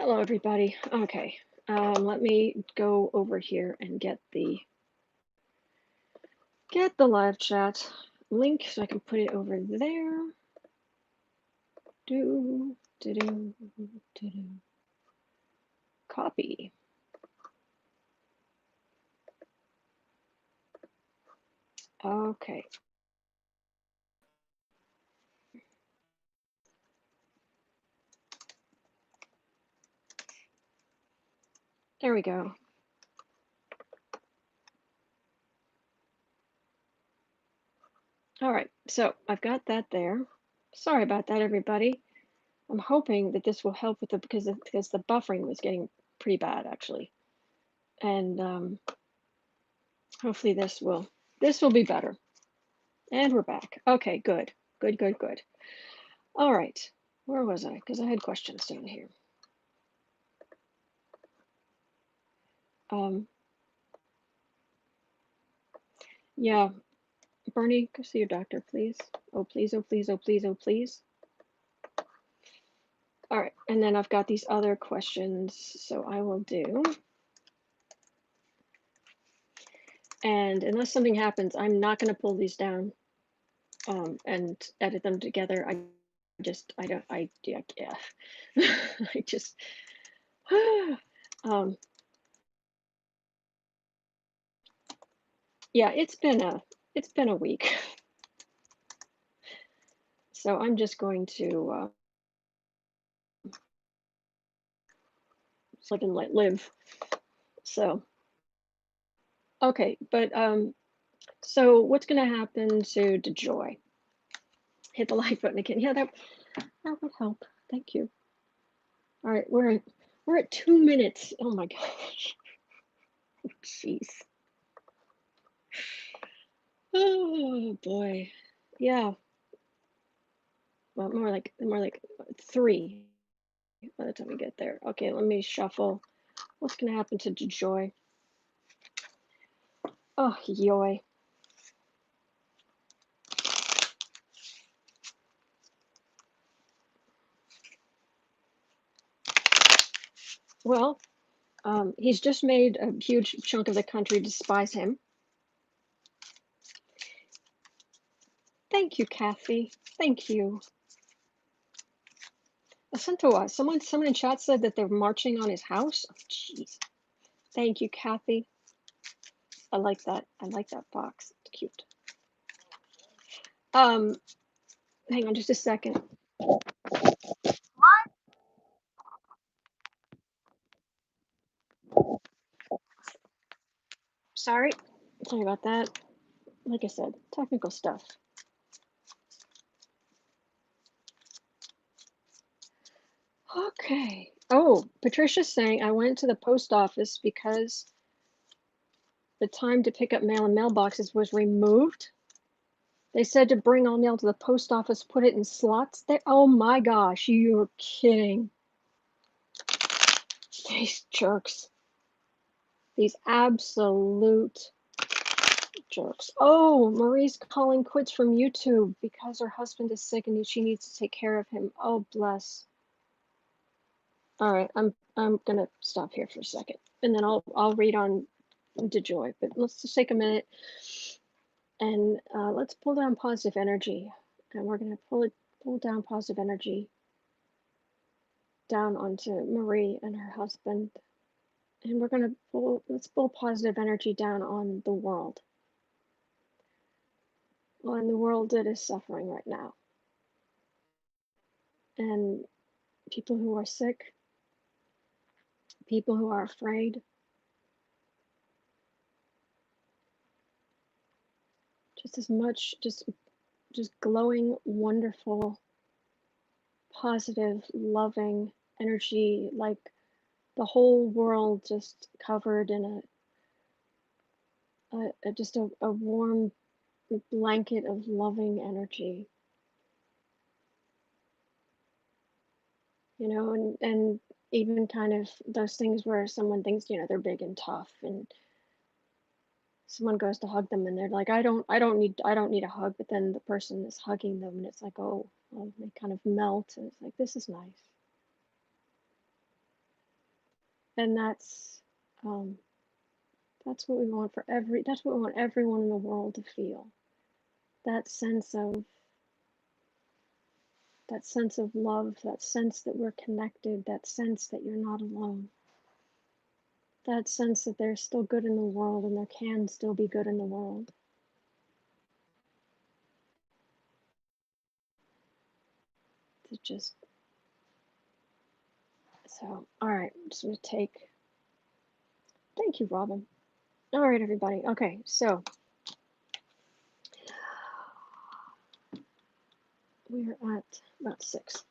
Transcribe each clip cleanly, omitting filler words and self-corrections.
Hello, everybody. Okay, let me go over here and get the live chat link so I can put it over there. Do do do do do. Copy. Okay. There we go. All right, so I've got that there. Sorry about that, everybody. I'm hoping that this will help with because the buffering was getting pretty bad actually, and hopefully this will be better. And we're back. Okay, good, good, good, good. All right, where was I? Because I had questions down here. Yeah, Bernie, go see your doctor, please. Oh, please, oh, please, oh, please, oh, please. All right, and then I've got these other questions, so I will do. And unless something happens, I'm not going to pull these down and edit them together. I yeah. I just, yeah, it's been a week. So I'm just going to live and let live. So, okay, but so what's going to happen to DeJoy? Hit the like button again. Yeah, that would help. Thank you. All right, we're at 2 minutes. Oh my gosh. Jeez. Oh boy. Yeah. Well, more like 3 by the time we get there. Okay, let me shuffle. What's gonna happen to DeJoy? Oh, yoy. Well, he's just made a huge chunk of the country despise him. Thank you, Kathy. Thank you. Asantoa, someone in chat said that they're marching on his house. Oh, jeez. Thank you, Kathy. I like that. I like that box. It's cute. Hang on just a second. Sorry about that. Like I said, technical stuff. Okay. Oh, Patricia's saying I went to the post office because the time to pick up mail in mailboxes was removed. They said to bring all mail to the post office, put it in slots there. Oh my gosh, you're kidding. These jerks. These absolute jerks. Oh, Marie's calling quits from YouTube because her husband is sick and she needs to take care of him. Oh, bless. All right, I'm gonna stop here for a second, and then I'll read on DeJoy. But let's just take a minute and let's pull down positive energy, and we're gonna pull down positive energy down onto Marie and her husband, and we're gonna let's pull positive energy down on the world, on the world that is suffering right now, and people who are sick, people who are afraid. Just as much, just glowing, wonderful, positive, loving energy, like the whole world just covered in just a warm blanket of loving energy, and even kind of those things where someone thinks, they're big and tough, and someone goes to hug them and they're like, I don't need a hug, but then the person is hugging them and it's like, oh, well, they kind of melt, and it's like, this is nice. And that's what we want that's what we want everyone in the world to feel. That sense of love, that sense that we're connected, that sense that you're not alone. That sense that there's still good in the world and there can still be good in the world. To just So, all right, I'm just gonna take. Thank you, Robin. All right, everybody. Okay, so we're at about 6.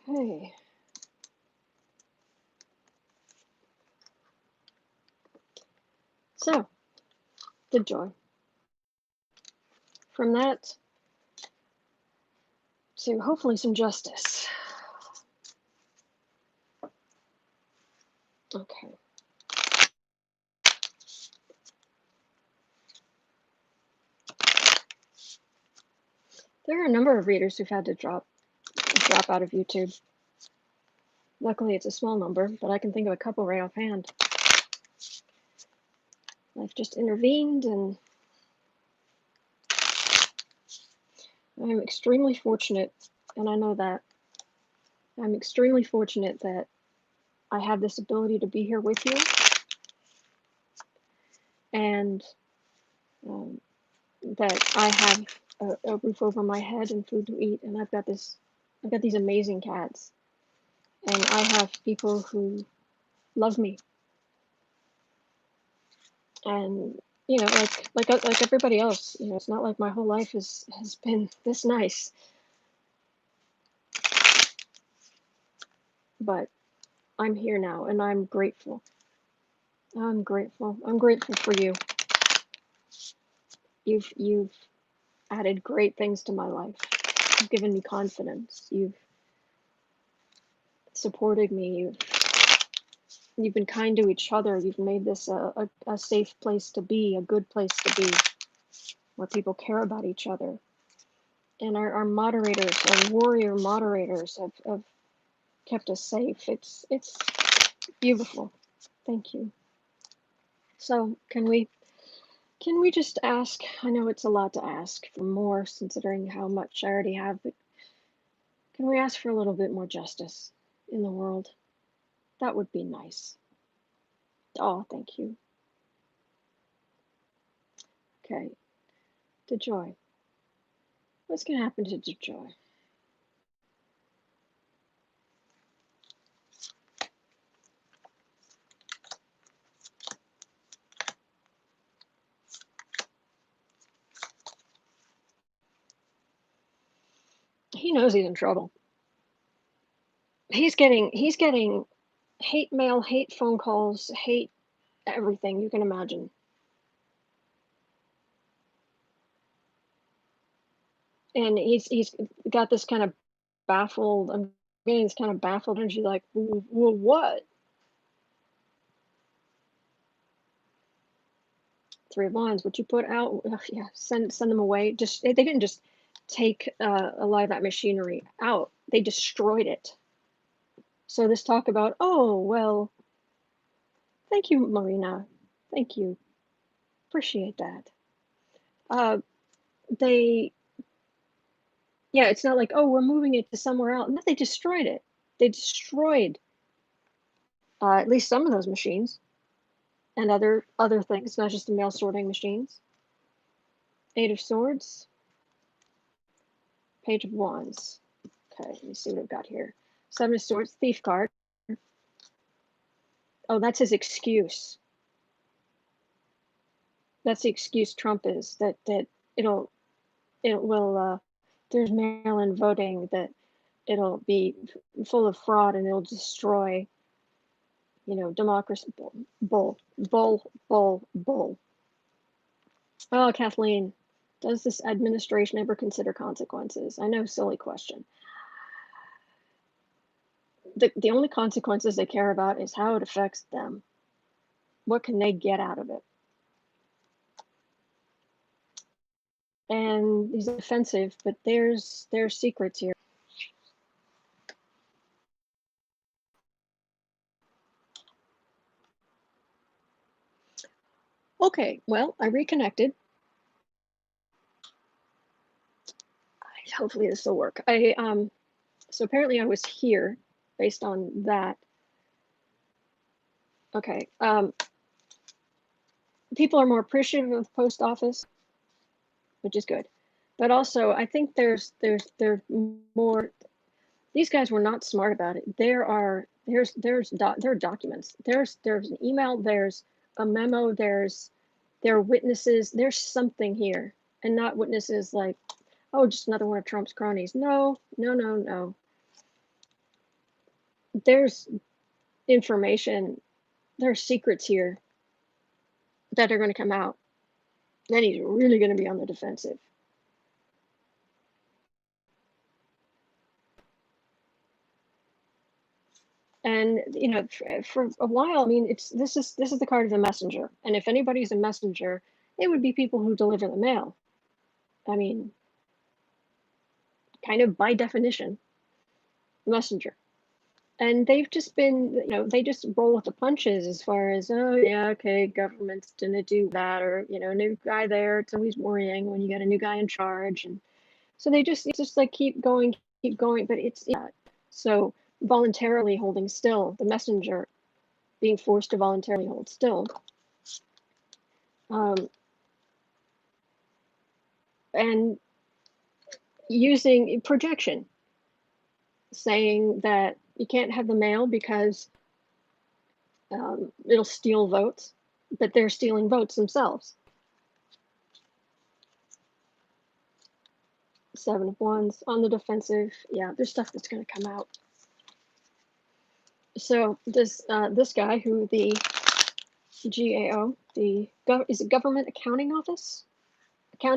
Okay. So, DeJoy. From that to hopefully some justice. Okay. There are a number of readers who've had to drop out of YouTube. Luckily, it's a small number, but I can think of a couple right offhand. Life just intervened, and I'm extremely fortunate, and I know that. I'm extremely fortunate that I have this ability to be here with you, and that I have a roof over my head and food to eat, and I've got these amazing cats, and I have people who love me, and like everybody else, it's not like my whole life has been this nice, but I'm here now, and I'm grateful. I'm grateful. I'm grateful for you. You've added great things to my life. You've given me confidence. You've supported me. You've been kind to each other. You've made this a safe place to be, a good place to be, where people care about each other. And our moderators, our warrior moderators, have kept us safe. It's beautiful. Thank you. So can we just ask? I know it's a lot to ask for more, considering how much I already have, but can we ask for a little bit more justice in the world? That would be nice. Oh, thank you. Okay. DeJoy. What's going to happen to DeJoy? He knows he's in trouble. He's getting hate mail, hate phone calls, hate everything you can imagine. And he's got this kind of baffled, I'm getting this kind of baffled energy, like, well, what? 3 of Wands, what you put out, yeah, send them away. Just they didn't just take a lot of that machinery out; they destroyed it. So this talk about, oh well, thank you, Marina, thank you, appreciate that. They, yeah, it's not like, oh, we're moving it to somewhere else. No, they destroyed it. They destroyed at least some of those machines and other things, not just the mail sorting machines. 8 of Swords, Page of Wands. Okay, let me see what I've got here. 7 of Swords, Thief card. Oh, that's his excuse. That's the excuse Trump is, that it will there's mail-in voting, that it'll be full of fraud and it'll destroy, democracy. Bull. Oh, Kathleen, does this administration ever consider consequences? I know, silly question. The only consequences they care about is how it affects them. What can they get out of it? and he's offensive, but there's secrets here. Okay, well, I reconnected. Hopefully this will work. So apparently I was here based on that. Okay. People are more appreciative of the post office, which is good. But also I think there's more. These guys were not smart about it. There are documents. There's an email, there's a memo, there are witnesses, there's something here. And not witnesses like, oh, just another one of Trump's cronies. No. There's information, there's secrets here that are going to come out. Then he's really going to be on the defensive. And for a while, I mean, this is the card of the messenger. And if anybody's a messenger, it would be people who deliver the mail. I mean, kind of by definition, messenger. And they've just been, they just roll with the punches as far as, oh yeah, okay, government's gonna do that, or new guy there. It's always worrying when you got a new guy in charge, and so they just like keep going, but it's not. So voluntarily holding still, the messenger being forced to voluntarily hold still, and using projection, saying that you can't have the mail because it'll steal votes, but they're stealing votes themselves. 7 of Wands on the defensive. Yeah, there's stuff that's going to come out. So this guy, who the GAO, is it Government Accounting Office?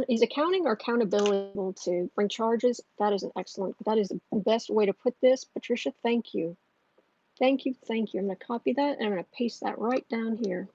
He's accounting or accountability to bring charges. That is that is the best way to put this. Patricia, thank you. Thank you. I'm going to copy that and I'm going to paste that right down here.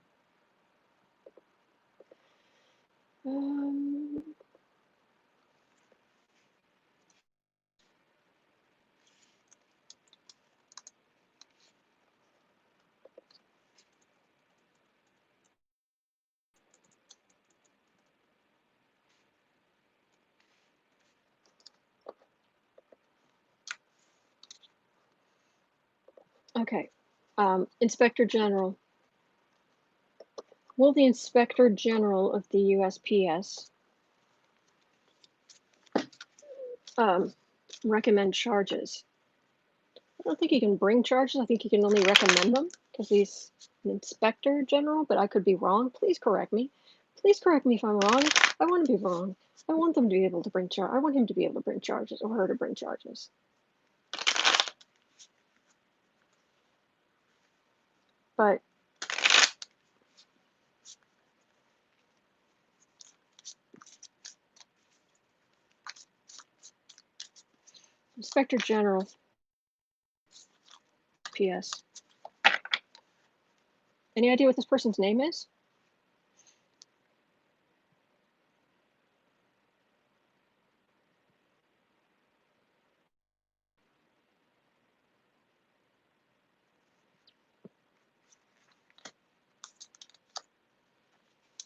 Okay. Inspector General. Will the Inspector General of the USPS recommend charges? I don't think he can bring charges. I think he can only recommend them because he's an Inspector General, but I could be wrong. Please correct me. Please correct me if I'm wrong. I want to be wrong. I want them to be able to bring charges. I want him to be able to bring charges or her to bring charges. But Inspector General, PS. Any idea what this person's name is?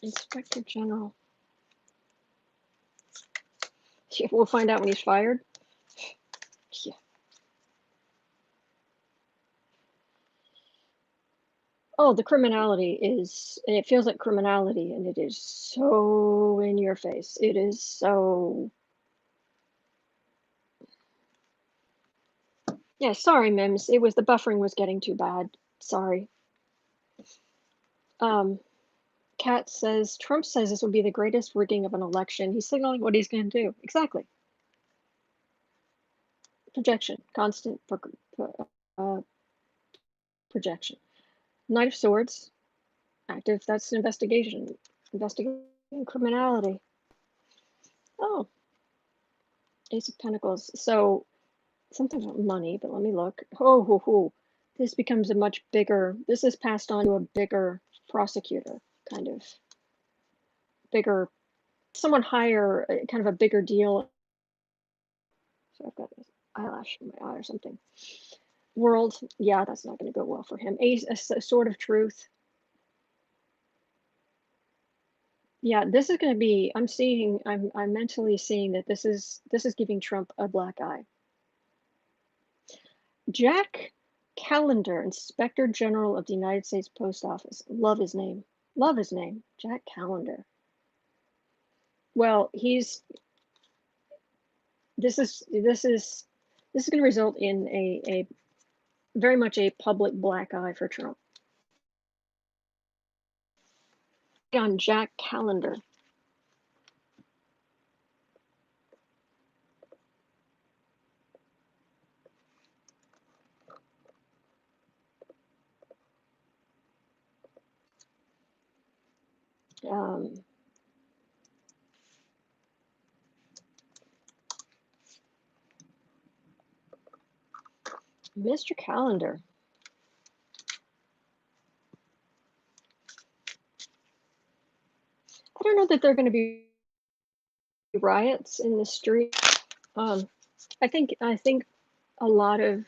Inspector General. Yeah, we'll find out when he's fired. Yeah. Oh, the criminality is, and it feels like criminality, and it is so in your face. It is so. Yeah, sorry, Mims. It was the buffering was getting too bad. Sorry. Kat says Trump says this will be the greatest rigging of an election. He's signaling what he's going to do. Exactly. Projection, constant projection. Knight of Swords, active. That's investigation. Investigating criminality. Oh, Ace of Pentacles. So something about money, but let me look. Oh. This becomes a much bigger. This is passed on to a bigger prosecutor, kind of bigger someone hire kind of a bigger deal. So I've got this eyelash in my eye or something. World, yeah, that's not going to go well for him. A sword of truth. Yeah, this is going to be. I'm mentally seeing that this is giving Trump a black eye. Jack Callender, Inspector General of the United States Post Office. Love his name. Love his name. Jack Callender. Well, this is going to result in a very much a public black eye for Trump. On Jack Callender. Mr. Callender. I don't know that they're going to be riots in the street. I think a lot of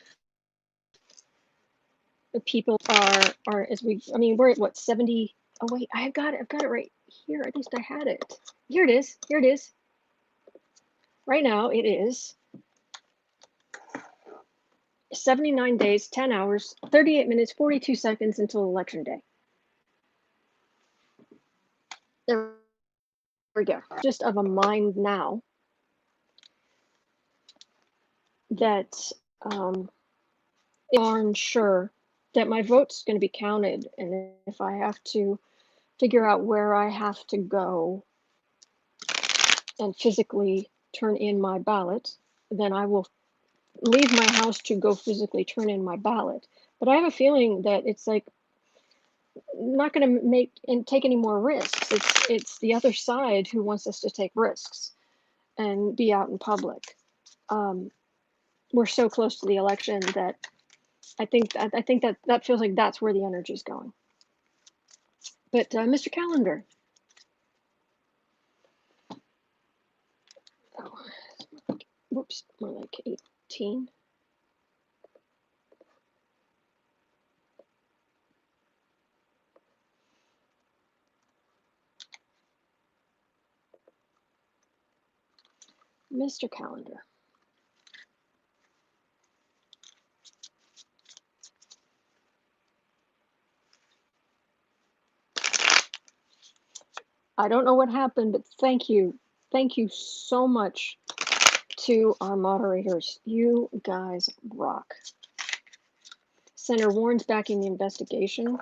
the people are as we. I mean, we're at what 70. Oh wait, I've got it right here. At least I had it. Here it is. Here it is. Right now it is 79 days, 10 hours, 38 minutes, 42 seconds until election day. There we go. Just of a mind now that I'm sure that my vote's going to be counted, and if I have to figure out where I have to go and physically turn in my ballot, then I will leave my house to go physically turn in my ballot. But I have a feeling that it's like not going to make and take any more risks. It's the other side who wants us to take risks and be out in public. We're so close to the election that I think that feels like that's where the energy is going. But Mr. Callender. Oh, whoops, more like 18. Mr. Callender. I don't know what happened, but thank you. Thank you so much to our moderators. You guys rock. Senator Warren's backing the investigation.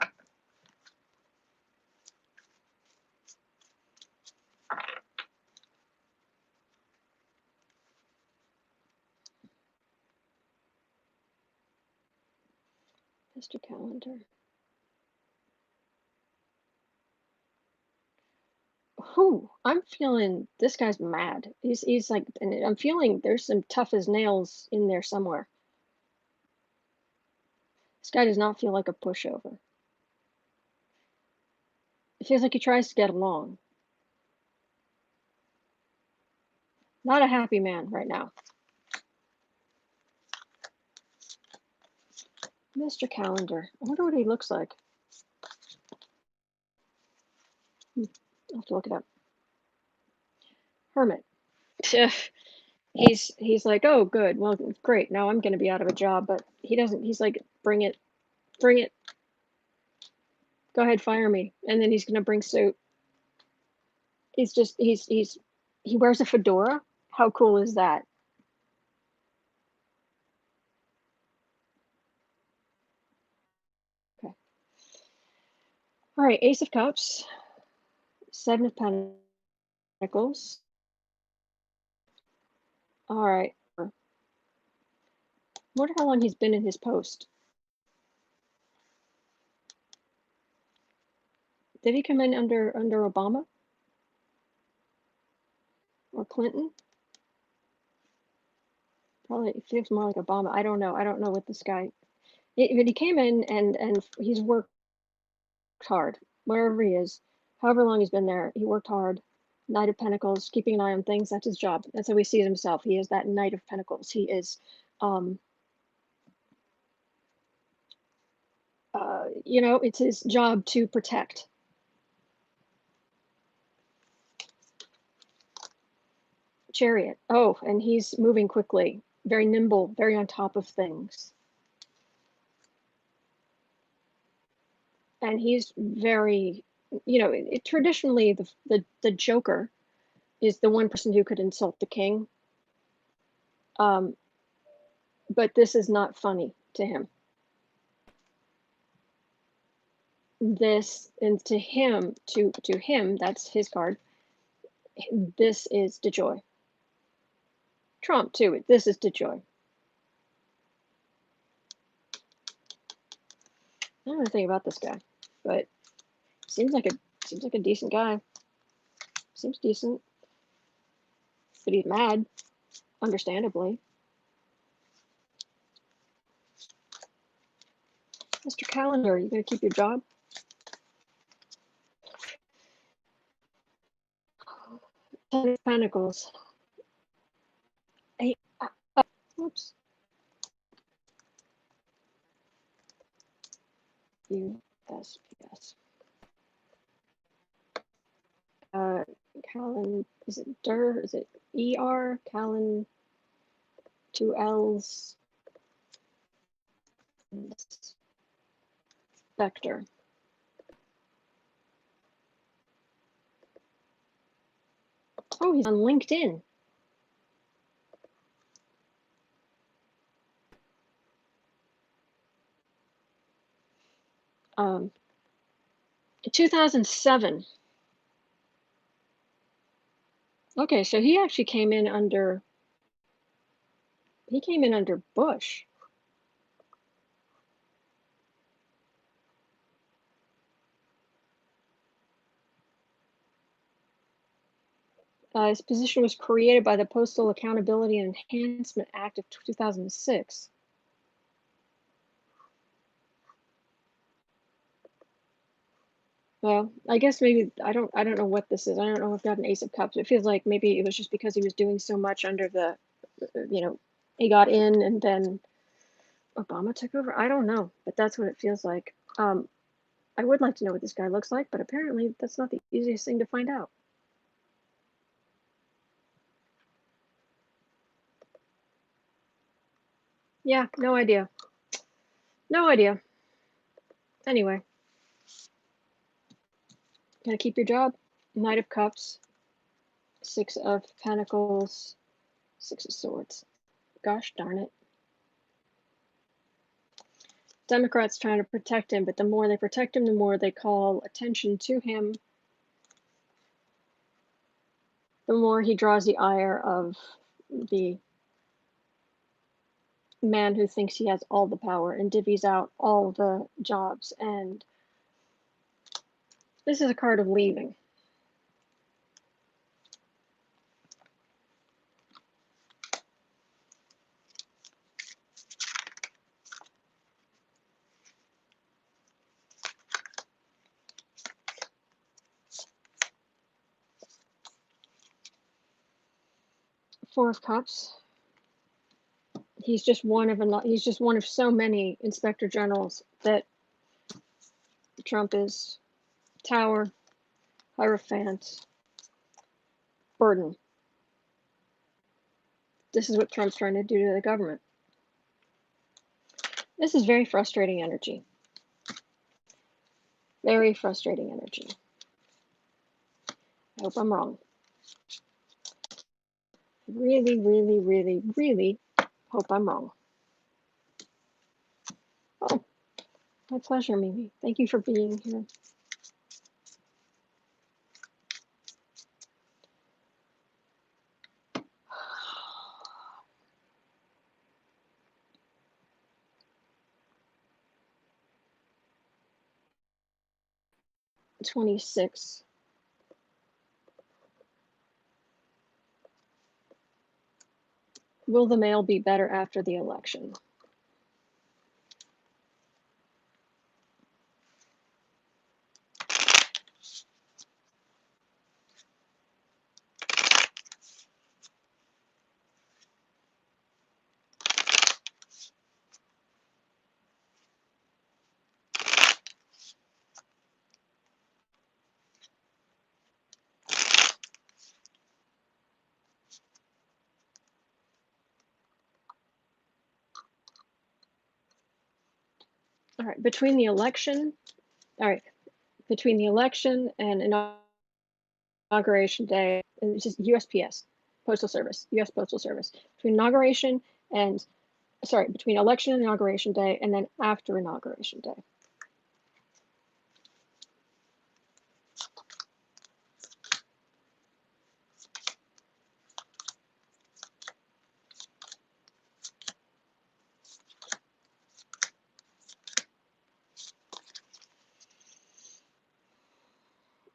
Mr. Callender. Whew, I'm feeling this guy's mad. He's like, and I'm feeling there's some tough as nails in there somewhere. This guy does not feel like a pushover. It feels like he tries to get along. Not a happy man right now. Mr. Callender. I wonder what he looks like. I'll have to look it up. Hermit. He's like, oh, good. Well, great. Now I'm going to be out of a job, but he doesn't. He's like, bring it. Go ahead, fire me. And then he's going to bring suit. He wears a fedora. How cool is that? Okay. All right. Ace of Cups. Seven of Pentacles. All right. Wonder how long he's been in his post. Did he come in under Obama or Clinton? Probably it feels more like Obama. I don't know. I don't know what this guy. But he came in and he's worked hard wherever he is, however long he's been there. He worked hard. Knight of Pentacles, keeping an eye on things. That's his job. That's how he sees himself. He is that Knight of Pentacles. He is, you know, it's his job to protect. Chariot. Oh, and he's moving quickly, very nimble, very on top of things. And he's very, you know, traditionally the Joker is the one person who could insult the king. But this is not funny to him. This, and to him, that's his card. This is DeJoy. Trump too. This is DeJoy. I don't know anything about this guy, but seems like a decent guy. Seems decent, but he's mad, understandably. Mr. Callender, are you gonna keep your job? Ten of Pentacles. Oops. USPS. Callan, is it DER? Is it ER? Callan, 2 L's. Vector. Oh, he's on LinkedIn. In 2007. Okay, so he actually came in under Bush. His position was created by the Postal Accountability and Enhancement Act of 2006. Well, I guess maybe I don't know what this is. I don't know if I've got an Ace of Cups. It feels like maybe it was just because he was doing so much under the, you know, he got in and then Obama took over. I don't know, but that's what it feels like. I would like to know what this guy looks like, but apparently that's not the easiest thing to find out. Yeah, no idea. No idea. Anyway, gonna keep your job. Knight of Cups, 6 of Pentacles, 6 of Swords. Gosh darn it. Democrats trying to protect him, but the more they protect him, the more they call attention to him, the more he draws the ire of the man who thinks he has all the power and divvies out all the jobs. And this is a card of leaving. Four of Cups. He's just one of so many inspector generals that Trump is. Tower, Hierophant, burden. This is what Trump's trying to do to the government. This is very frustrating energy. Very frustrating energy. I hope I'm wrong. Really, really, really, really hope I'm wrong. Oh, my pleasure, Mimi. Thank you for being here. $26. Will the mail be better after the election? All right, between the election, all right, between the election and inauguration day, and it's just USPS, Postal Service, U.S. Postal Service. Between inauguration and, sorry, between election and inauguration day, and then after inauguration day.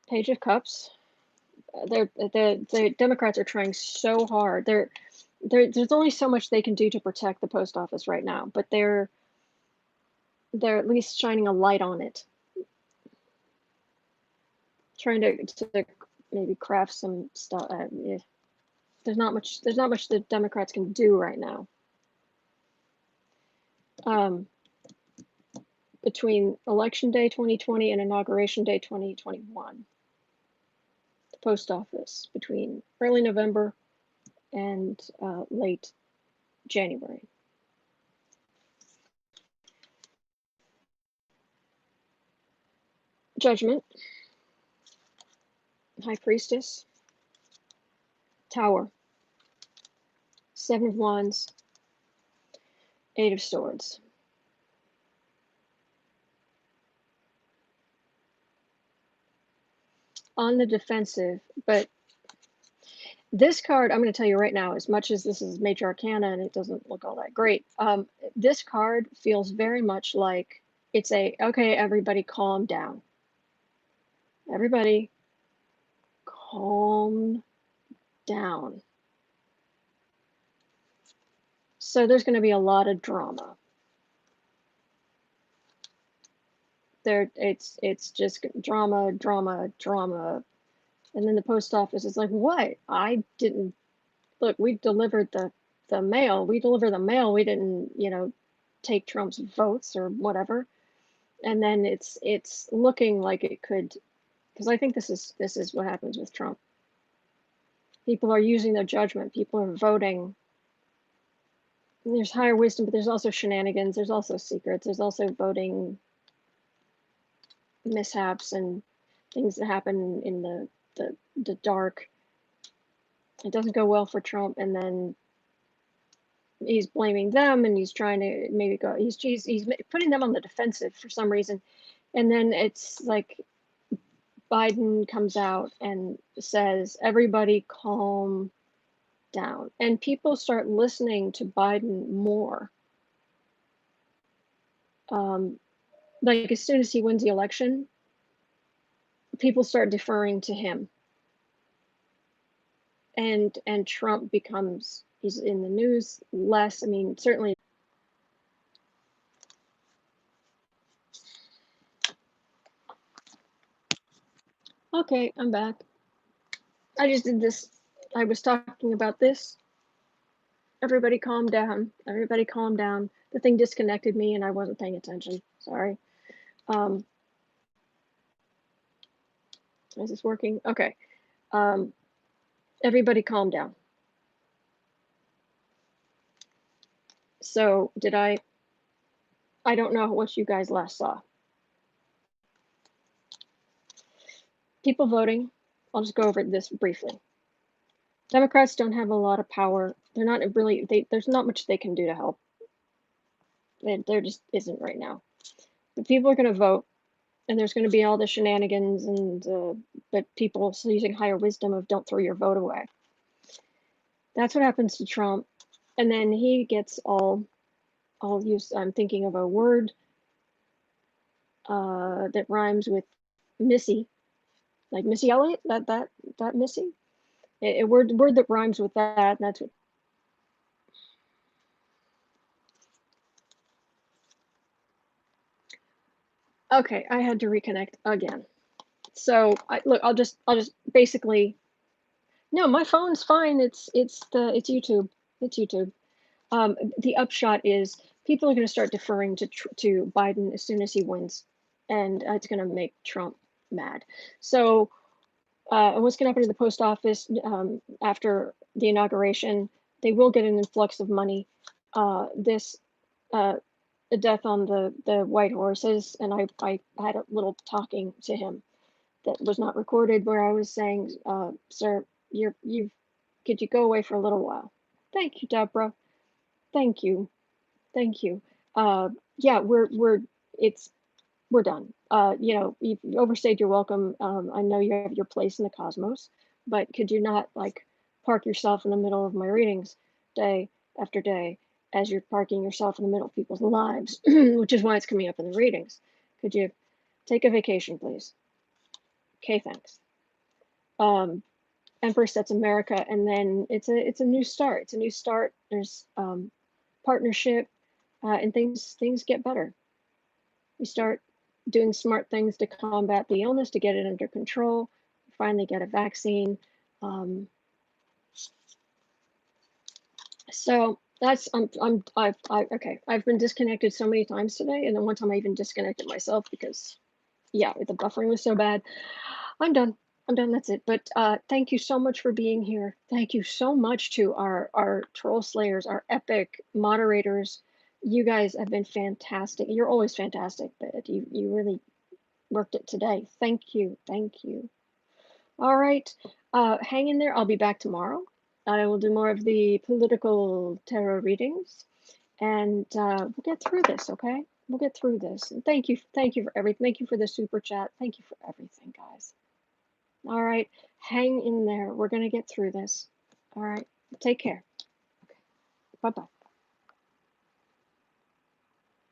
Page of Cups. The Democrats are trying so hard. There's only so much they can do to protect the post office right now, but they're at least shining a light on it, trying to maybe craft some stuff. Yeah. There's not much the Democrats can do right now. Between Election Day 2020 and Inauguration Day 2021, the post office between early November and late January. Judgment, High Priestess, Tower, Seven of Wands, Eight of Swords. On the defensive, but this card, I'm going to tell you right now, as much as this is Major Arcana and it doesn't look all that great, this card feels very much like it's okay, everybody calm down. Everybody calm down. So there's going to be a lot of drama. It's just drama. And then the post office is like, what? I didn't, look, we delivered the mail. We deliver the mail. We didn't, take Trump's votes or whatever. And then it's looking like it could, because I think this is what happens with Trump. People are using their judgment. People are voting. There's higher wisdom, but there's also shenanigans. There's also secrets. There's also voting mishaps and things that happen in the dark. It doesn't go well for Trump, and then he's blaming them, and he's trying to maybe go. He's putting them on the defensive for some reason, and then it's like Biden comes out and says, "Everybody calm down," and people start listening to Biden more. Like as soon as he wins the election, people start deferring to him, and Trump becomes, he's in the news less. I mean, certainly. Okay, I'm back. I just did this. I was talking about this. Everybody calm down. Everybody calm down. The thing disconnected me and I wasn't paying attention. Sorry. Is this working? Okay. Everybody calm down. So did I don't know what you guys last saw. People voting. I'll just go over this briefly. Democrats don't have a lot of power. They're not really, there's not much they can do to help. There just isn't right now. The people are going to vote, and there's going to be all the shenanigans, and but people using higher wisdom of don't throw your vote away. That's what happens to Trump. And then he gets all used. I'm thinking of a word that rhymes with Missy, like Missy Elliott. That Missy. A word that rhymes with that. And that's what. Okay, I had to reconnect again. So look, I'll just basically. No, my phone's fine. It's YouTube. It's YouTube. The upshot is people are going to start deferring to Biden as soon as he wins, and it's going to make Trump mad. So what's going to happen to the post office after the inauguration? They will get an influx of money. This a death on the white horses, and I had a little talking to him that was not recorded where I was saying, sir, you've could you go away for a little while? Thank you, Deborah. Thank you. Thank you. Yeah, it's we're done. You know, you've overstayed your welcome. I know you have your place in the cosmos, but could you not like park yourself in the middle of my readings day after day as you're parking yourself in the middle of people's lives, which is why it's coming up in the readings. Could you take a vacation, please? Okay, thanks. Empress, that's America, and then it's a new start. It's a new start. There's partnership, and things get better. We start doing smart things to combat the illness, to get it under control. Finally, get a vaccine. So that's okay. I've been disconnected so many times today, and then one time I even disconnected myself because, yeah, the buffering was so bad. I'm done. I'm done. That's it. But thank you so much for being here. Thank you so much to our troll slayers, our epic moderators. You guys have been fantastic. You're always fantastic, but you really worked it today. Thank you. Thank you. All right. Hang in there. I'll be back tomorrow. I will do more of the political tarot readings, and we'll get through this. Okay, we'll get through this. And thank you for everything. Thank you for the super chat. Thank you for everything, guys. All right, hang in there. We're gonna get through this. All right, take care. Okay. Bye bye.